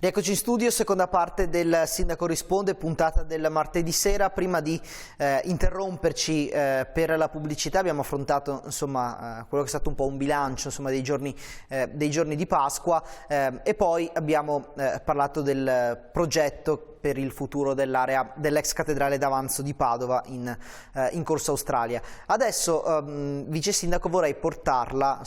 Rieccoci in studio, seconda parte del Sindaco Risponde, puntata del martedì sera. Prima di interromperci per la pubblicità abbiamo affrontato quello che è stato un po' un bilancio dei giorni di Pasqua e poi abbiamo parlato del progetto per il futuro dell'area dell'ex cattedrale d'Avanzo di Padova in Corso Australia. Adesso, Vice Sindaco, vorrei portarla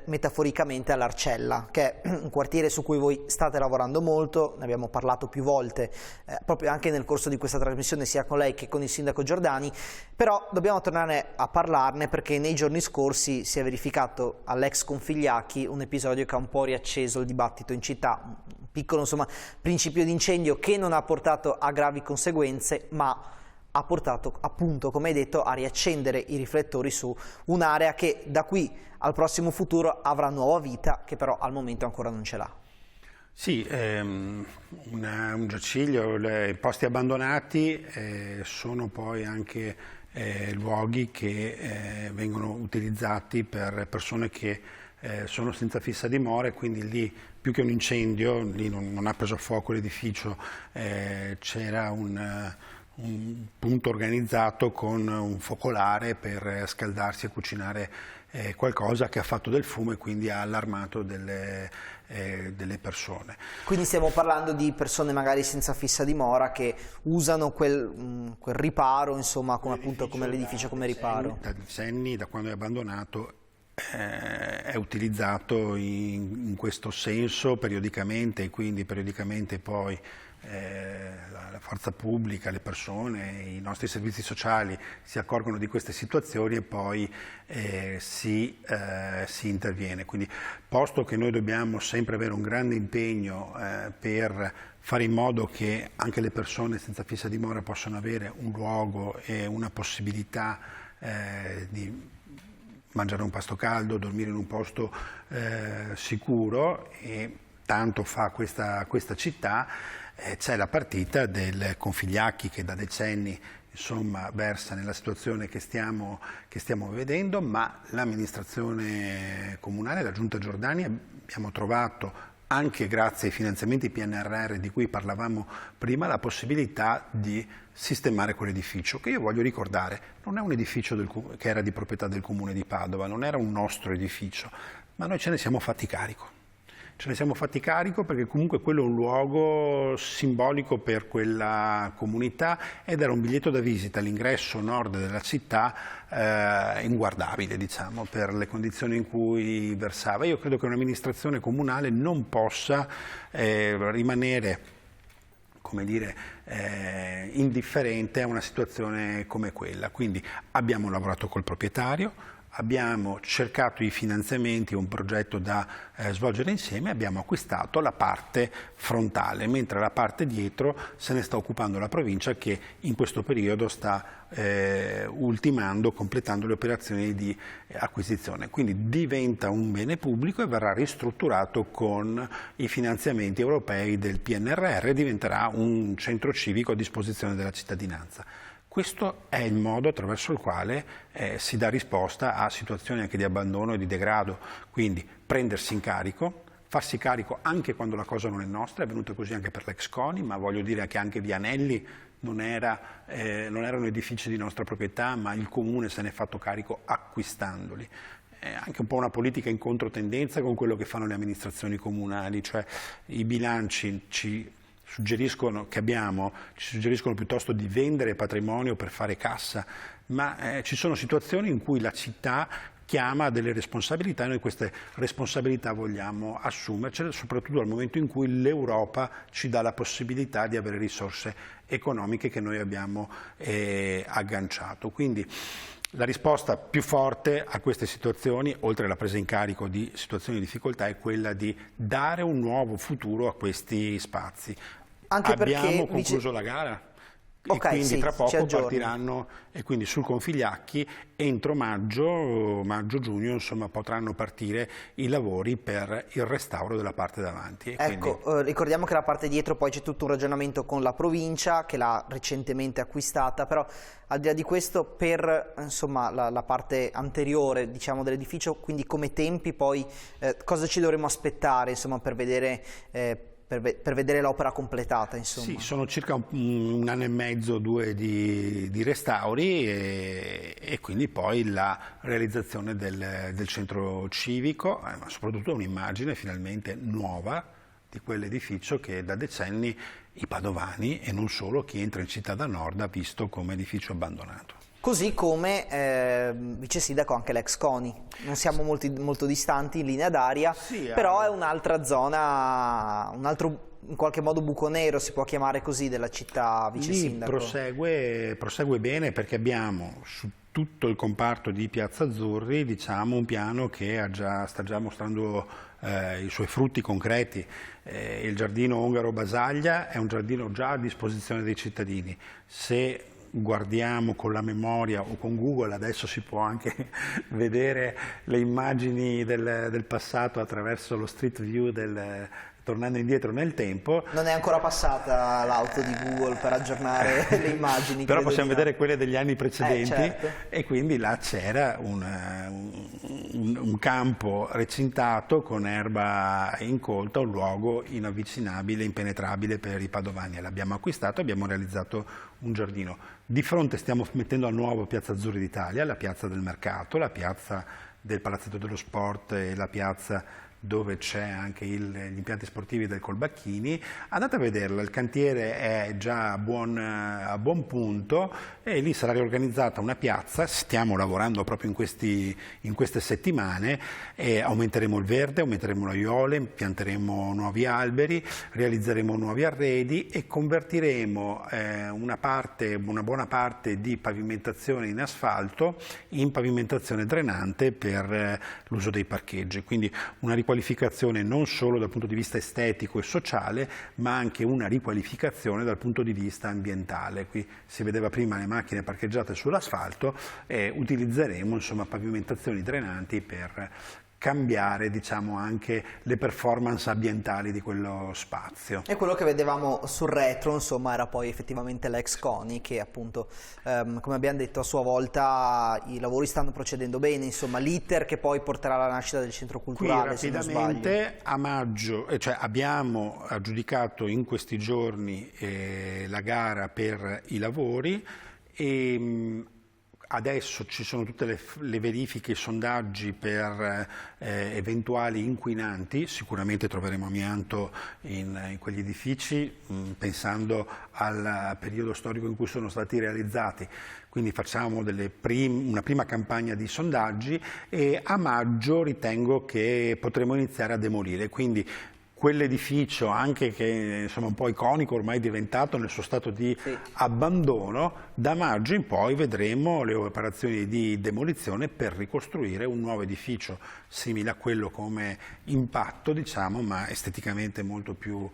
metaforicamente all'Arcella, che è un quartiere su cui voi state lavorando molto, ne abbiamo parlato più volte proprio anche nel corso di questa trasmissione sia con lei che con il Sindaco Giordani, però dobbiamo tornare a parlarne perché nei giorni scorsi si è verificato all'ex Configliacchi un episodio che ha un po' riacceso il dibattito in città, un piccolo principio di incendio che non ha portato a gravi conseguenze, ma ha portato appunto, come hai detto, a riaccendere i riflettori su un'area che da qui al prossimo futuro avrà nuova vita, che però al momento ancora non ce l'ha. Sì, un giaciglio, i posti abbandonati sono poi anche luoghi che vengono utilizzati per persone che sono senza fissa dimora, e quindi lì più che un incendio, lì non ha preso a fuoco l'edificio, c'era un punto organizzato con un focolare per scaldarsi e cucinare qualcosa che ha fatto del fumo e quindi ha allarmato delle persone. Quindi stiamo parlando di persone magari senza fissa dimora che usano quel riparo, come l'edificio come riparo. Da decenni, da quando è abbandonato, è utilizzato in questo senso periodicamente, e quindi periodicamente poi la forza pubblica, le persone, i nostri servizi sociali si accorgono di queste situazioni e poi si interviene. Quindi, posto che noi dobbiamo sempre avere un grande impegno per fare in modo che anche le persone senza fissa dimora possano avere un luogo e una possibilità di mangiare un pasto caldo, dormire in un posto sicuro, e tanto fa questa città, c'è la partita del Configliacchi che da decenni versa nella situazione che stiamo vedendo, ma l'amministrazione comunale, la Giunta Giordani, abbiamo trovato, anche grazie ai finanziamenti PNRR di cui parlavamo prima, la possibilità di sistemare quell'edificio, che io voglio ricordare, non è un edificio che era di proprietà del Comune di Padova, non era un nostro edificio, ma noi ce ne siamo fatti carico. Ce ne siamo fatti carico perché comunque quello è un luogo simbolico per quella comunità ed era un biglietto da visita all'ingresso nord della città inguardabile, diciamo, per le condizioni in cui versava. Io credo che un'amministrazione comunale non possa rimanere, come dire, indifferente a una situazione come quella. Quindi abbiamo lavorato col proprietario, abbiamo cercato i finanziamenti, un progetto da svolgere insieme, abbiamo acquistato la parte frontale, mentre la parte dietro se ne sta occupando la provincia, che in questo periodo sta ultimando, completando le operazioni di acquisizione. Quindi diventa un bene pubblico e verrà ristrutturato con i finanziamenti europei del PNRR e diventerà un centro civico a disposizione della cittadinanza. Questo è il modo attraverso il quale si dà risposta a situazioni anche di abbandono e di degrado, quindi prendersi in carico, farsi carico anche quando la cosa non è nostra. È avvenuto così anche per l'ex CONI, ma voglio dire che anche Vianelli non erano edifici di nostra proprietà, ma il Comune se ne è fatto carico acquistandoli. È anche un po' una politica in controtendenza con quello che fanno le amministrazioni comunali, cioè i bilanci ci suggeriscono piuttosto di vendere patrimonio per fare cassa, ma ci sono situazioni in cui la città chiama delle responsabilità e noi queste responsabilità vogliamo assumercele, soprattutto al momento in cui l'Europa ci dà la possibilità di avere risorse economiche che noi abbiamo agganciato. Quindi la risposta più forte a queste situazioni, oltre alla presa in carico di situazioni di difficoltà, è quella di dare un nuovo futuro a questi spazi. Anche abbiamo concluso la gara. E quindi sì, tra poco partiranno, e quindi sul Configliacchi entro maggio-giugno potranno partire i lavori per il restauro della parte davanti. Ecco, ricordiamo che la parte dietro poi c'è tutto un ragionamento con la provincia che l'ha recentemente acquistata, però al di là di questo per la parte anteriore dell'edificio, quindi come tempi poi cosa ci dovremo aspettare per vedere per vedere l'opera completata, insomma. Sì, sono circa un anno e mezzo, 2 di restauri e quindi poi la realizzazione del centro civico, ma soprattutto un'immagine finalmente nuova di quell'edificio che da decenni i padovani e non solo chi entra in città da nord ha visto come edificio abbandonato. Così come vice sindaco anche l'ex CONI, non siamo molto distanti in linea d'aria, sì, però è un'altra zona, un altro in qualche modo buco nero, si può chiamare così, della città, vice sindaco. Prosegue bene perché abbiamo su tutto il comparto di Piazza Azzurri, diciamo, un piano che sta già mostrando i suoi frutti concreti. Il giardino Ongaro Basaglia è un giardino già a disposizione dei cittadini. Se guardiamo con la memoria o con Google, adesso si può anche vedere le immagini del passato attraverso lo Street View tornando indietro nel tempo. Non è ancora passata l'auto di Google per aggiornare le immagini. Però possiamo vedere quelle degli anni precedenti, certo. E quindi là c'era un campo recintato con erba incolta, un luogo inavvicinabile, impenetrabile per i padovani. L'abbiamo acquistato e abbiamo realizzato un giardino. Di fronte stiamo mettendo a nuovo Piazza Azzurri d'Italia, la piazza del mercato, la piazza del Palazzetto dello Sport e la piazza dove c'è anche gli impianti sportivi del Colbacchini. Andate a vederla, il cantiere è già a buon punto e lì sarà riorganizzata una piazza. Stiamo lavorando proprio in queste settimane e aumenteremo il verde, aumenteremo l'aiuole, pianteremo nuovi alberi, realizzeremo nuovi arredi e convertiremo una buona parte di pavimentazione in asfalto in pavimentazione drenante per l'uso dei parcheggi. Quindi una riqualificazione non solo dal punto di vista estetico e sociale, ma anche una riqualificazione dal punto di vista ambientale. Qui si vedeva prima le macchine parcheggiate sull'asfalto e utilizzeremo insomma pavimentazioni drenanti per cambiare, diciamo, anche le performance ambientali di quello spazio. E quello che vedevamo sul retro, insomma, era poi effettivamente l'ex CONI che appunto, come abbiamo detto, a sua volta i lavori stanno procedendo bene, insomma, l'iter che poi porterà alla nascita del centro culturale. Qui rapidamente, a maggio, cioè abbiamo aggiudicato in questi giorni la gara per i lavori e adesso ci sono tutte le verifiche, i sondaggi per eventuali inquinanti. Sicuramente troveremo amianto in quegli edifici, pensando al periodo storico in cui sono stati realizzati. Quindi facciamo una prima campagna di sondaggi e a maggio ritengo che potremo iniziare a demolire. Quindi quell'edificio, anche che insomma un po' iconico, ormai diventato nel suo stato di abbandono, da maggio in poi vedremo le operazioni di demolizione per ricostruire un nuovo edificio simile a quello come impatto, diciamo, ma esteticamente molto più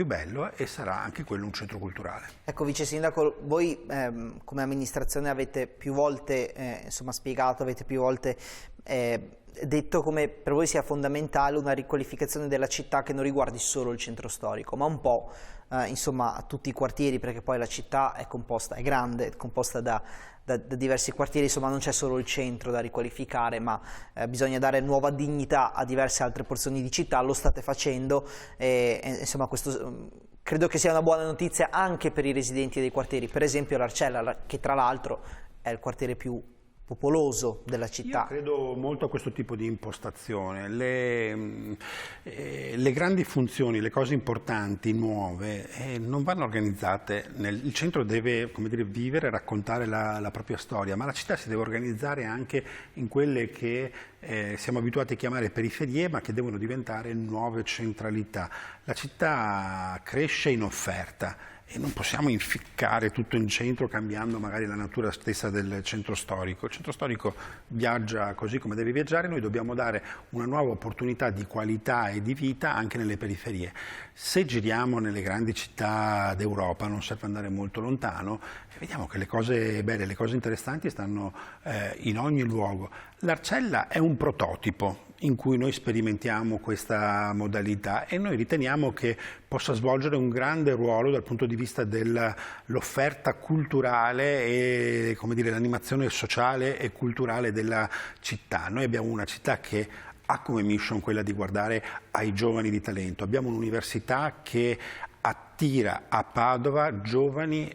bello, e sarà anche quello un centro culturale. Ecco, vice sindaco, voi come amministrazione avete più volte insomma spiegato, avete più volte detto come per voi sia fondamentale una riqualificazione della città che non riguardi solo il centro storico, ma un po' insomma tutti i quartieri, perché poi la città è grande, è composta da diversi quartieri, insomma non c'è solo il centro da riqualificare, ma bisogna dare nuova dignità a diverse altre porzioni di città. Lo state facendo e insomma questo credo che sia una buona notizia anche per i residenti dei quartieri, per esempio l'Arcella, che tra l'altro è il quartiere più popoloso della città. Io credo molto a questo tipo di impostazione. Le grandi funzioni, le cose importanti, nuove, non vanno organizzate. Il centro deve, come dire, vivere e raccontare la propria storia, ma la città si deve organizzare anche in quelle che siamo abituati a chiamare periferie, ma che devono diventare nuove centralità. La città cresce in offerta e non possiamo inficcare tutto in centro cambiando magari la natura stessa del centro storico. Il centro storico viaggia così come deve viaggiare, noi dobbiamo dare una nuova opportunità di qualità e di vita anche nelle periferie. Se giriamo nelle grandi città d'Europa, non serve andare molto lontano, vediamo che le cose belle, le cose interessanti stanno in ogni luogo. L'Arcella è un prototipo in cui noi sperimentiamo questa modalità e noi riteniamo che possa svolgere un grande ruolo dal punto di vista dell'offerta culturale e, come dire, l'animazione sociale e culturale della città. Noi abbiamo una città che ha come mission quella di guardare ai giovani di talento. Abbiamo un'università che attira a Padova giovani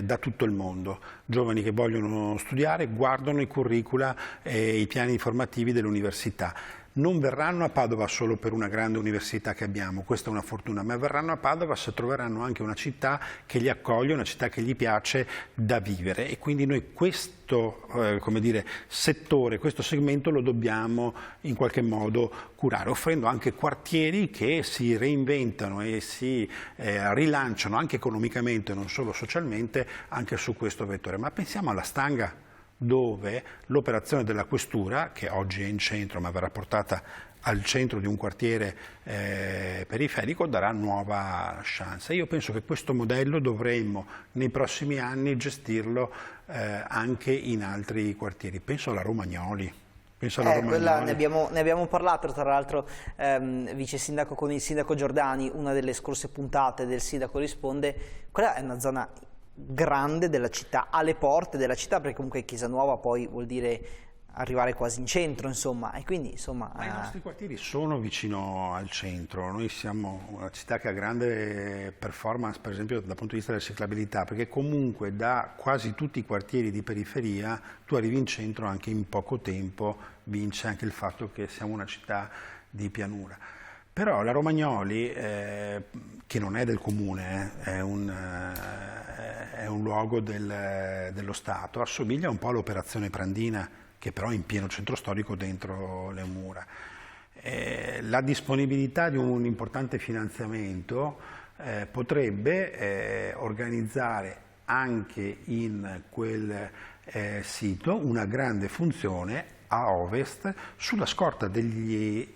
da tutto il mondo, giovani che vogliono studiare, guardano i curricula e i piani formativi dell'università. Non verranno a Padova solo per una grande università che abbiamo, questa è una fortuna, ma verranno a Padova se troveranno anche una città che li accoglie, una città che gli piace da vivere, e quindi noi questo come dire, settore, questo segmento lo dobbiamo in qualche modo curare, offrendo anche quartieri che si reinventano e si rilanciano anche economicamente, non solo socialmente, anche su questo vettore. Ma pensiamo alla Stanga, dove l'operazione della questura, che oggi è in centro ma verrà portata al centro di un quartiere periferico, darà nuova chance. Io penso che questo modello dovremmo nei prossimi anni gestirlo anche in altri quartieri. Penso alla Romagnoli. Ne abbiamo parlato tra l'altro, vice sindaco, con il sindaco Giordani, una delle scorse puntate del Sindaco Risponde. Quella è una zona grande della città, alle porte della città, perché comunque Chiesa Nuova poi vuol dire arrivare quasi in centro, insomma, e quindi insomma... Ma i nostri quartieri sono vicino al centro, noi siamo una città che ha grande performance, per esempio dal punto di vista della ciclabilità, perché comunque da quasi tutti i quartieri di periferia tu arrivi in centro anche in poco tempo, vince anche il fatto che siamo una città di pianura. Però la Romagnoli, che non è del comune, è un luogo dello Stato, assomiglia un po' all'operazione Prandina, che però è in pieno centro storico dentro le mura. La disponibilità di un importante finanziamento potrebbe organizzare anche in quel sito una grande funzione a ovest sulla scorta degli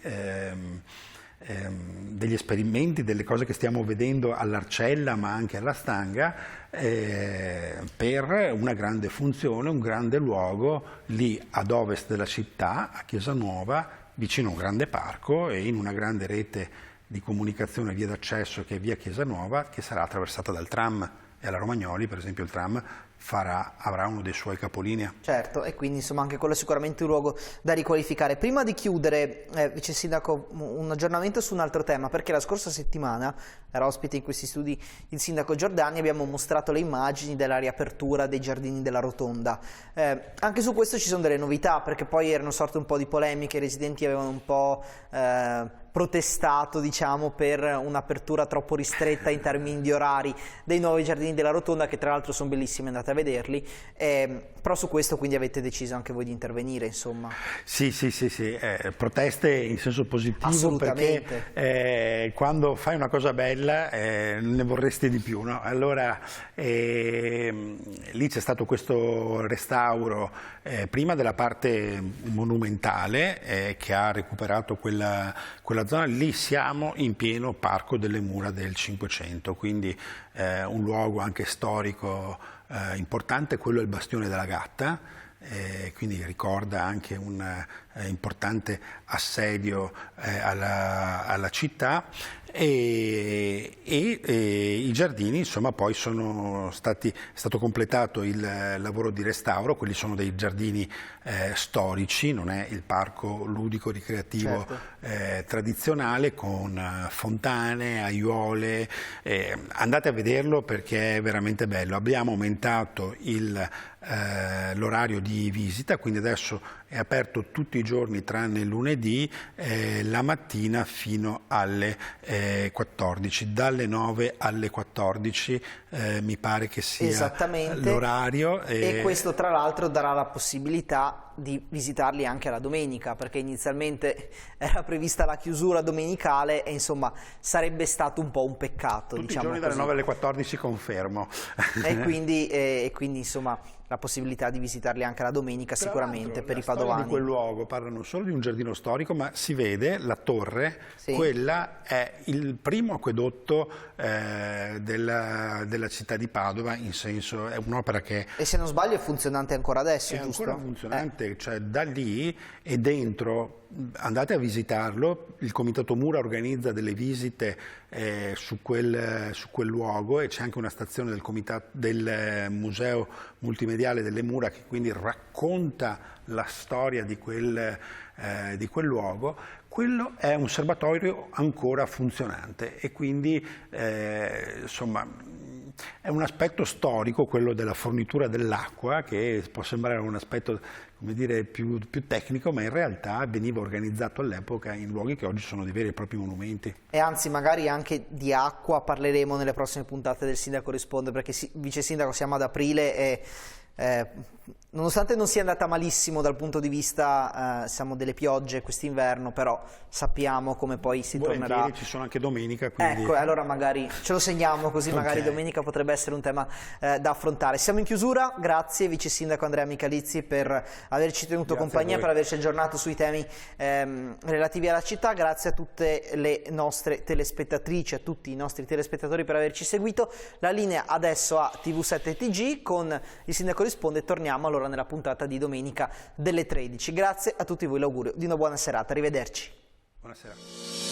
esperimenti, delle cose che stiamo vedendo all'Arcella ma anche alla Stanga, per una grande funzione, un grande luogo lì ad ovest della città, a Chiesa Nuova, vicino a un grande parco e in una grande rete di comunicazione, via d'accesso che è via Chiesa Nuova, che sarà attraversata dal tram, e alla Romagnoli per esempio il tram avrà uno dei suoi capolinea. Certo, e quindi insomma anche quello è sicuramente un luogo da riqualificare. Prima di chiudere, Vice Sindaco, un aggiornamento su un altro tema, perché la scorsa settimana era ospite in questi studi il Sindaco Giordani, abbiamo mostrato le immagini della riapertura dei giardini della Rotonda. Anche su questo ci sono delle novità, perché poi erano sorte un po' di polemiche, i residenti avevano un po' protestato, diciamo, per un'apertura troppo ristretta in termini di orari dei nuovi giardini della Rotonda, che tra l'altro sono bellissimi, andate a vederli, però su questo quindi avete deciso anche voi di intervenire, insomma. Sì, proteste in senso positivo, perché quando fai una cosa bella ne vorresti di più, no? Allora lì c'è stato questo restauro prima della parte monumentale che ha recuperato quella zona. Lì siamo in pieno Parco delle Mura del Cinquecento, quindi un luogo anche storico importante. Quello è il Bastione della Gatta, quindi ricorda anche un importante assedio alla città, e i giardini, insomma, poi è stato completato il lavoro di restauro. Quelli sono dei giardini storici, non è il parco ludico ricreativo, certo, tradizionale, con fontane, aiuole. Andate a vederlo perché è veramente bello. Abbiamo aumentato l'orario di visita, quindi adesso è aperto tutti i giorni tranne il lunedì, la mattina fino alle 14, dalle 9 alle 14 mi pare che sia l'orario. E questo tra l'altro darà la possibilità di visitarli anche la domenica, perché inizialmente era prevista la chiusura domenicale e insomma sarebbe stato un po' un peccato. Tutti diciamo i giorni così. dalle 9 alle 14 confermo. E quindi insomma la possibilità di visitarli anche la domenica sicuramente per i padovani. Di quel luogo parlano solo di un giardino storico, ma si vede la torre, sì, quella è il primo acquedotto della città di Padova, in senso è un'opera che... E se non sbaglio è funzionante ancora adesso, è giusto? Ancora funzionante assolutamente, cioè da lì e dentro, andate a visitarlo, il Comitato Mura organizza delle visite su quel luogo e c'è anche una stazione del Museo Multimediale delle Mura che quindi racconta la storia di quel luogo. Quello è un serbatoio ancora funzionante e quindi insomma è un aspetto storico quello della fornitura dell'acqua, che può sembrare un aspetto, come dire, più tecnico, ma in realtà veniva organizzato all'epoca in luoghi che oggi sono dei veri e propri monumenti. E anzi magari anche di acqua parleremo nelle prossime puntate del Sindaco Risponde, perché Vice Sindaco siamo ad aprile e nonostante non sia andata malissimo dal punto di vista delle piogge quest'inverno, però sappiamo come poi si tornerà. Ci sono anche domenica, quindi... Ecco, allora magari ce lo segniamo, così magari Okay. domenica potrebbe essere un tema da affrontare. Siamo in chiusura, grazie Vice Sindaco Andrea Michalizzi per averci tenuto compagnia, per averci aggiornato sui temi relativi alla città, grazie a tutte le nostre telespettatrici, a tutti i nostri telespettatori per averci seguito. La linea adesso a TV7 TG, con il Sindaco Risponde torniamo allora nella puntata di domenica delle 13. Grazie a tutti voi, l'augurio di una buona serata, arrivederci. Buonasera.